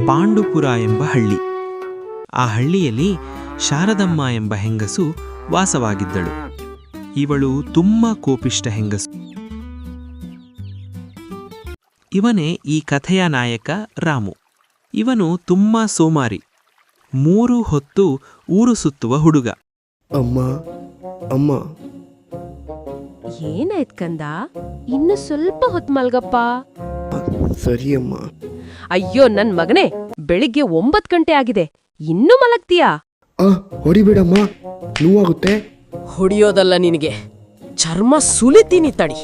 ಪಾಂಡುಪುರ ಎಂಬ ಹಳ್ಳಿ. ಆ ಹಳ್ಳಿಯಲ್ಲಿ ಶಾರದಮ್ಮ ಎಂಬ ಹೆಂಗಸು ವಾಸವಾಗಿದ್ದಳು. ಇವಳು ತುಂಬ ಕೋಪಿಷ್ಟ ಹೆಂಗಸು. ಇವನೇ ಈ ಕಥೆಯ ನಾಯಕ ರಾಮು. ಇವನು ತುಂಬ ಸೋಮಾರಿ, 3 ಹೊತ್ತು ಊರು ಸುತ್ತುವ ಹುಡುಗ. ಅಮ್ಮ ಅಮ್ಮ, ಏನಾಯ್ತ್ ಕಂದ? ಇನ್ನು ಸ್ವಲ್ಪ ಹೊತ್ತು ಮಲ್ಗಪ್ಪ. ಸರಿ ಅಮ್ಮ. ಅಯ್ಯೋ ನನ್ ಮಗನೇ, ಬೆಳಿಗ್ಗೆ 9 ಗಂಟೆ ಆಗಿದೆ, ಇನ್ನೂ ಮಲಗ್ತೀಯಾ? ಹೊಡಿಬೇಡಮ್ಮ, ನೋವಾಗುತ್ತೆ. ಹೊಡಿಯೋದಲ್ಲ ನಿನಗೆ, ಚರ್ಮ ಸುಲಿತೀನಿ ತಡಿ.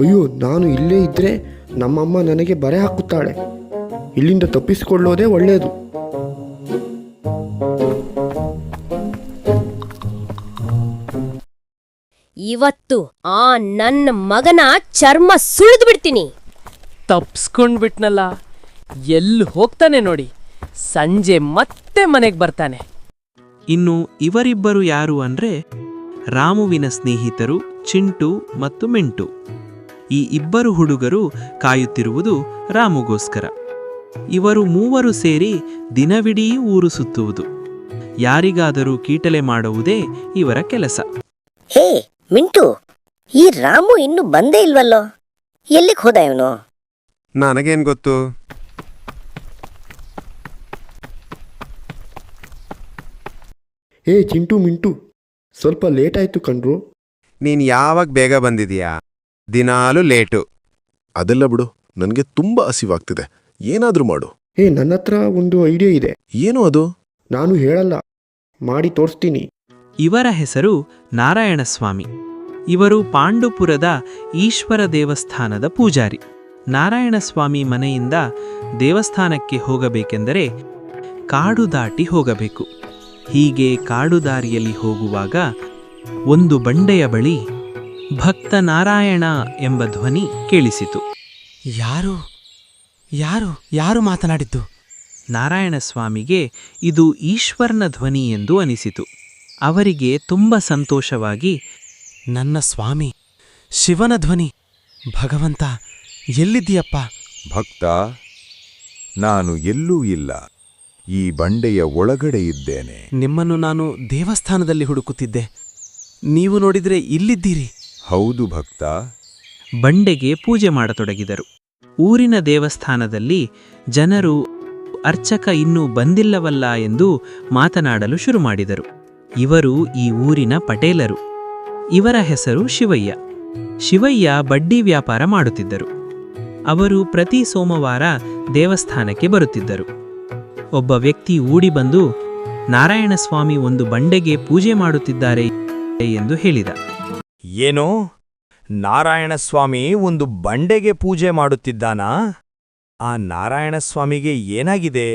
ಅಯ್ಯೋ, ನಾನು ಇಲ್ಲೇ ಇದ್ರೆ ನಮ್ಮಮ್ಮ ನನಗೆ ಬರೆ ಹಾಕುತ್ತಾಳೆ. ಇಲ್ಲಿಂದ ತಪ್ಪಿಸಿಕೊಳ್ಳೋದೇ ಒಳ್ಳೆಯದು. ಇವತ್ತು ಆ ನನ್ನ ಮಗನ ಚರ್ಮ ಸುಳಿದು ಬಿಡ್ತೀನಿ. ತಪ್ಸ್ಕೊಂಡ್ಬಿಟ್ನಲ್ಲ, ಎಲ್ಲಿ ಹೋಗ್ತಾನೆ ನೋಡಿ. ಸಂಜೆ ಮತ್ತೆ ಮನೆಗೆ ಬರ್ತಾನೆ. ಇನ್ನು ಇವರಿಬ್ಬರು ಯಾರು ಅಂದ್ರೆ ರಾಮುವಿನ ಸ್ನೇಹಿತರು ಚಿಂಟು ಮತ್ತು ಮಿಂಟು. ಈ ಇಬ್ಬರು ಹುಡುಗರು ಕಾಯುತ್ತಿರುವುದು ರಾಮುಗೋಸ್ಕರ. ಇವರು 3 ಸೇರಿ ದಿನವಿಡೀ ಊರು ಸುತ್ತುವುದು, ಯಾರಿಗಾದರೂ ಕೀಟಲೆ ಮಾಡುವುದೇ ಇವರ ಕೆಲಸ. ಹೇ ಮಿಂಟು, ಈ ರಾಮು ಇನ್ನು ಬಂದೇ ಇಲ್ವಲ್ಲೋ? ಎಲ್ಲಿಗೆ ಹೋದ ಇವನು? ನನಗೇನ್ ಗೊತ್ತು? ಹೇ ಚಿಂಟು ಮಿಂಟು, ಸ್ವಲ್ಪ ಲೇಟ್ ಆಯ್ತು ಕಣ್ರು. ನೀನ್ ಯಾವಾಗ ಬೇಗ ಬಂದಿದೀಯಾ? ದಿನಾಲು ಲೇಟು. ಅದೆಲ್ಲ ಬಿಡು, ನನಗೆ ತುಂಬಾ ಹಸಿವಾಗ್ತಿದೆ, ಏನಾದ್ರೂ ಮಾಡು. ಹೇ, ನನ್ನ ಹತ್ರ ಒಂದು ಐಡಿಯಾ ಇದೆ. ಏನು ಅದು? ನಾನು ಹೇಳಲ್ಲ, ಮಾಡಿ ತೋರಿಸ್ತೀನಿ. ಇವರ ಹೆಸರು ನಾರಾಯಣಸ್ವಾಮಿ. ಇವರು ಪಾಂಡುಪುರದ ಈಶ್ವರ ದೇವಸ್ಥಾನದ ಪೂಜಾರಿ. ನಾರಾಯಣಸ್ವಾಮಿ ಮನೆಯಿಂದ ದೇವಸ್ಥಾನಕ್ಕೆ ಹೋಗಬೇಕೆಂದರೆ ಕಾಡು ದಾಟಿ ಹೋಗಬೇಕು. ಹೀಗೆ ಕಾಡು ದಾರಿಯಲ್ಲಿ ಹೋಗುವಾಗ ಒಂದು ಬಂಡೆಯ ಬಳಿ ಭಕ್ತ ನಾರಾಯಣ ಎಂಬ ಧ್ವನಿ ಕೇಳಿಸಿತು. ಯಾರು ಯಾರು ಯಾರು ಮಾತನಾಡಿದ್ದು? ನಾರಾಯಣಸ್ವಾಮಿಗೆ ಇದು ಈಶ್ವರನ ಧ್ವನಿ ಎಂದು ಅನಿಸಿತು. ಅವರಿಗೆ ತುಂಬ ಸಂತೋಷವಾಗಿ, ನನ್ನ ಸ್ವಾಮಿ, ಶಿವನ ಧ್ವನಿ. ಭಗವಂತ, ಎಲ್ಲಿದ್ದೀಯಪ್ಪ? ಭಕ್ತ, ನಾನು ಎಲ್ಲೂ ಇಲ್ಲ, ಈ ಬಂಡೆಯ ಒಳಗಡೆ ಇದ್ದೇನೆ. ನಿಮ್ಮನ್ನು ನಾನು ದೇವಸ್ಥಾನದಲ್ಲಿ ಹುಡುಕುತ್ತಿದ್ದೆ. ನೀವು ನೋಡಿದ್ರೆ ಇಲ್ಲಿದ್ದೀರಿ. ಹೌದು ಭಕ್ತ. ಬಂಡೆಗೆ ಪೂಜೆ ಮಾಡತೊಡಗಿದರು. ಊರಿನ ದೇವಸ್ಥಾನದಲ್ಲಿ ಜನರು ಅರ್ಚಕ ಇನ್ನೂ ಬಂದಿಲ್ಲವಲ್ಲ ಎಂದು ಮಾತನಾಡಲು ಶುರು ಮಾಡಿದರು. ಇವರು ಈ ಊರಿನ ಪಟೇಲರು. ಇವರ ಹೆಸರು ಶಿವಯ್ಯ. ಶಿವಯ್ಯ ಬಡ್ಡಿ ವ್ಯಾಪಾರ ಮಾಡುತ್ತಿದ್ದರು. ಅವರು ಪ್ರತಿ ಸೋಮವಾರ ದೇವಸ್ಥಾನಕ್ಕೆ ಬರುತ್ತಿದ್ದರು. ಒಬ್ಬ ವ್ಯಕ್ತಿ ಓಡಿ ಬಂದು, ನಾರಾಯಣಸ್ವಾಮಿ ಒಂದು ಬಂಡೆಗೆ ಪೂಜೆ ಮಾಡುತ್ತಿದ್ದಾರೆ ಎಂದು ಹೇಳಿದ. ಏನೋ, ನಾರಾಯಣಸ್ವಾಮಿ ಒಂದು ಬಂಡೆಗೆ ಪೂಜೆ ಮಾಡುತ್ತಿದ್ದಾನಾ? ಆ ನಾರಾಯಣಸ್ವಾಮಿಗೆ ಏನಾಗಿದೆ?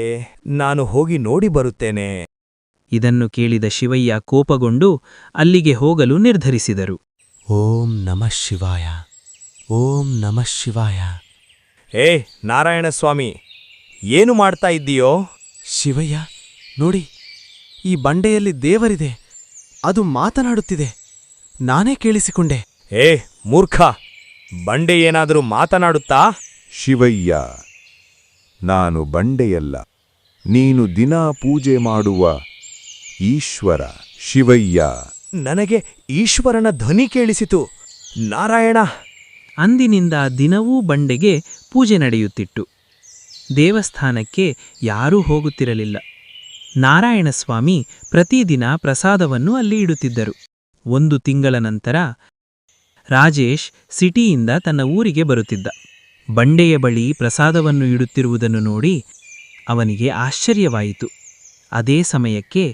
ನಾನು ಹೋಗಿ ನೋಡಿ ಬರುತ್ತೇನೆ. ಇದನ್ನು ಕೇಳಿದ ಶಿವಯ್ಯ ಕೋಪಗೊಂಡು ಅಲ್ಲಿಗೆ ಹೋಗಲು ನಿರ್ಧರಿಸಿದರು. ಓಂ ನಮಃ ಶಿವಾಯ, ಓಂ ನಮಃ ಶಿವಾಯ. ಏ ನಾರಾಯಣಸ್ವಾಮಿ, ಏನು ಮಾಡ್ತಾ ಇದ್ದೀಯೋ? ಶಿವಯ್ಯ, ನೋಡಿ, ಈ ಬಂಡೆಯಲ್ಲಿ ದೇವರಿದೆ, ಅದು ಮಾತನಾಡುತ್ತಿದೆ. ನಾನೇ ಕೇಳಿಸಿಕೊಂಡೆ. ಏ ಮೂರ್ಖ, ಬಂಡೆ ಏನಾದರೂ ಮಾತನಾಡುತ್ತಾ? ಶಿವಯ್ಯ, ನಾನು ಬಂಡೆಯಲ್ಲ, ನೀನು ದಿನಾ ಪೂಜೆ ಮಾಡುವ ಈಶ್ವರ ಶಿವಯ್ಯ. ನನಗೆ ಈಶ್ವರನ ಧ್ವನಿ ಕೇಳಿಸಿತು. ನಾರಾಯಣ. ಅಂದಿನಿಂದ ದಿನವೂ ಬಂಡೆಗೆ ಪೂಜೆ ನಡೆಯುತ್ತಿತ್ತು. ದೇವಸ್ಥಾನಕ್ಕೆ ಯಾರೂ ಹೋಗುತ್ತಿರಲಿಲ್ಲ. ನಾರಾಯಣಸ್ವಾಮಿ ಪ್ರತಿದಿನ ಪ್ರಸಾದವನ್ನು ಅಲ್ಲಿ ಇಡುತ್ತಿದ್ದರು. 1 ತಿಂಗಳ ನಂತರ ರಾಜೇಶ್ ಸಿಟಿಯಿಂದ ತನ್ನ ಊರಿಗೆ ಬರುತ್ತಿದ್ದ. ಬಂಡೆಯ ಬಳಿ ಪ್ರಸಾದವನ್ನು ಇಡುತ್ತಿರುವುದನ್ನು ನೋಡಿ ಅವನಿಗೆ ಆಶ್ಚರ್ಯವಾಯಿತು. ಅದೇ ಸಮಯಕ್ಕೆ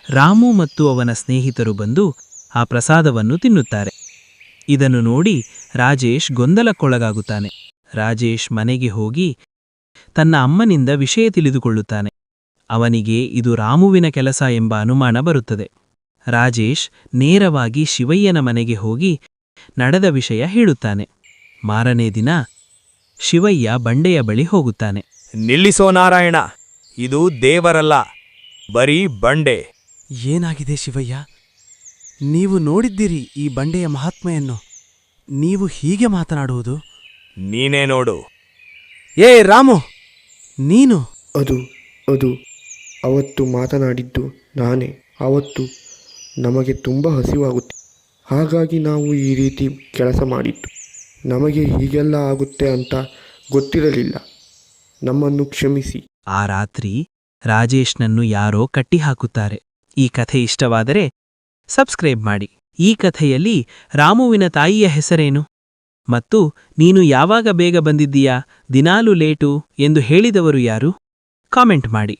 ರಾಮು ಮತ್ತು ಅವನ ಸ್ನೇಹಿತರು ಬಂದು ಆ ಪ್ರಸಾದವನ್ನು ತಿನ್ನುತ್ತಾರೆ. ಇದನ್ನು ನೋಡಿ ರಾಜೇಶ್ ಗೊಂದಲಕ್ಕೊಳಗಾಗುತ್ತಾನೆ. ರಾಜೇಶ್ ಮನೆಗೆ ಹೋಗಿ ತನ್ನ ಅಮ್ಮನಿಂದ ವಿಷಯ ತಿಳಿದುಕೊಳ್ಳುತ್ತಾನೆ. ಅವನಿಗೆ ಇದು ರಾಮುವಿನ ಕೆಲಸ ಎಂಬ ಅನುಮಾನ ಬರುತ್ತದೆ. ರಾಜೇಶ್ ನೇರವಾಗಿ ಶಿವಯ್ಯನ ಮನೆಗೆ ಹೋಗಿ ನಡೆದ ವಿಷಯ ಹೇಳುತ್ತಾನೆ. ಮಾರನೇ ದಿನ ಶಿವಯ್ಯ ಬಂಡೆಯ ಬಳಿ ಹೋಗುತ್ತಾನೆ. ನಿಲ್ಲಿಸೋ ನಾರಾಯಣ, ಇದು ದೇವರಲ್ಲ, ಬರೀ ಬಂಡೆ. ಏನಾಗಿದೆ ಶಿವಯ್ಯ? ನೀವು ನೋಡಿದ್ದೀರಿ ಈ ಬಂಡೆಯ ಮಹಾತ್ಮೆಯನ್ನು. ನೀವು ಹೀಗೆ ಮಾತನಾಡುವುದು? ನೀನೇ ನೋಡು. ಏ ರಾಮು, ನೀನು? ಅದು ಅದು ಅವತ್ತು ಮಾತನಾಡಿದ್ದು ನಾನೇ. ಅವತ್ತು ನಮಗೆ ತುಂಬ ಹಸಿವಾಗುತ್ತೆ, ಹಾಗಾಗಿ ನಾವು ಈ ರೀತಿ ಕೆಲಸ ಮಾಡಿದ್ದು. ನಮಗೆ ಹೀಗೆಲ್ಲ ಆಗುತ್ತೆ ಅಂತ ಗೊತ್ತಿರಲಿಲ್ಲ. ನಮ್ಮನ್ನು ಕ್ಷಮಿಸಿ. ಆ ರಾತ್ರಿ ರಾಜೇಶ್ನನ್ನು ಯಾರೋ ಕಟ್ಟಿಹಾಕುತ್ತಾರೆ. ಈ ಕಥೆ ಇಷ್ಟವಾದರೆ ಸಬ್ಸ್ಕ್ರೈಬ್ ಮಾಡಿ. ಈ ಕಥೆಯಲ್ಲಿ ರಾಮುವಿನ ತಾಯಿಯ ಹೆಸರೇನು? ಮತ್ತು ನೀನು ಯಾವಾಗ ಬೇಗ ಬಂದಿದ್ದೀಯಾ, ದಿನಾಲು ಲೇಟು ಎಂದು ಹೇಳಿದವರು ಯಾರು? ಕಾಮೆಂಟ್ ಮಾಡಿ.